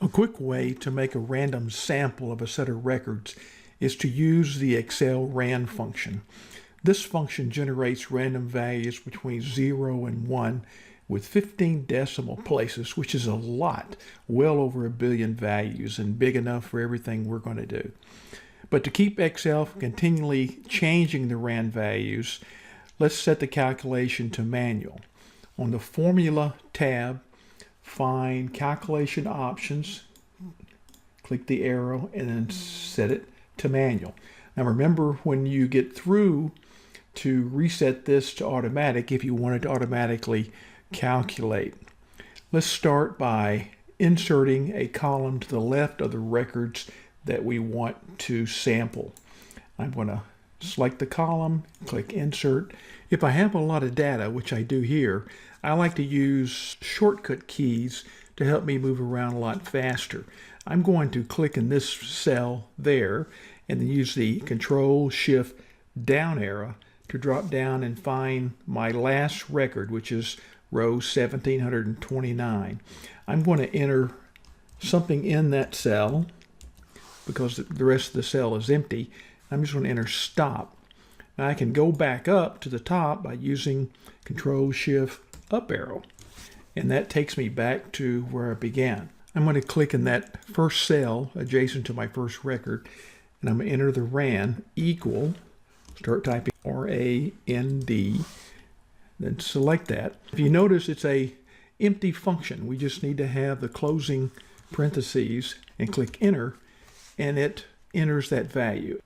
A quick way to make a random sample of a set of records is to use the Excel ran function. This function generates random values between 0 and 1 with 15 decimal places, which is a lot, well over 1 billion values and big enough for everything we're going to do. But to keep Excel from continually changing the ran values, let's set the calculation to manual. On the Formula tab, find Calculation Options, click the arrow, and then set it to manual. Now remember, when you get through, to reset this to automatic if you want it to automatically calculate. Let's start by inserting a column to the left of the records that we want to sample. I'm going to select the column, click Insert. If I have a lot of data, which I do here, I like to use shortcut keys to help me move around a lot faster. I'm going to click in this cell there and then use the Control-Shift-Down arrow to drop down and find my last record, which is row 1729. I'm going to enter something in that cell because the rest of the cell is empty. I'm just going to enter stop. Now I can go back up to the top by using Control-Shift-Up arrow, and that takes me back to where I began. I'm going to click in that first cell adjacent to my first record, and I'm going to enter the ran equal, start typing R-A-N-D, then select that. If you notice, it's a empty function. We just need to have the closing parentheses and click enter, and it enters that value.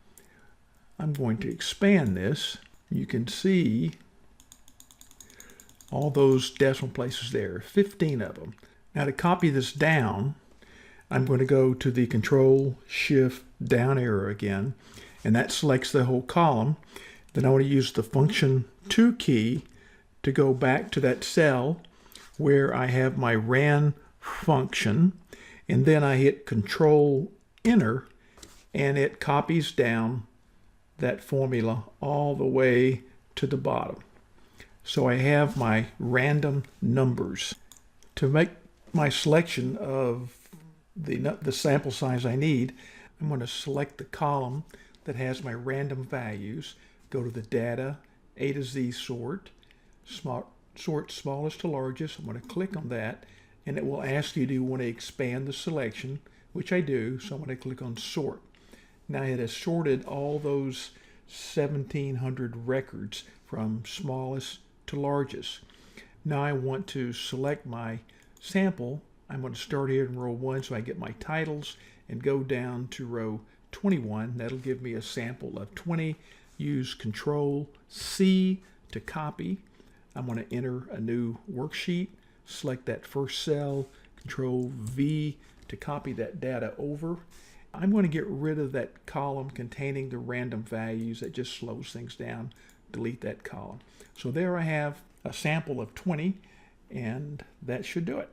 I'm going to expand this. You can see all those decimal places there, 15 of them. Now to copy this down, I'm going to go to the Control-Shift-Down arrow again, and that selects the whole column. Then I want to use the Function 2 key to go back to that cell where I have my ran function, and then I hit Control-Enter, and it copies down that formula all the way to the bottom. So I have my random numbers. To make my selection of the sample size I need, I'm going to select the column that has my random values, go to the Data, A to Z sort, sort smallest to largest. I'm going to click on that, and it will ask you, do you want to expand the selection, which I do, so I'm going to click on Sort. Now it has sorted all those 1,700 records from smallest to largest. Now I want to select my sample. I'm going to start here in row 1 so I get my titles and go down to row 21. That'll give me a sample of 20. Use Control-C to copy. I'm going to enter a new worksheet, select that first cell, Control-V to copy that data over. I'm going to get rid of that column containing the random values. That just slows things down. Delete that column. So there I have a sample of 20, and that should do it.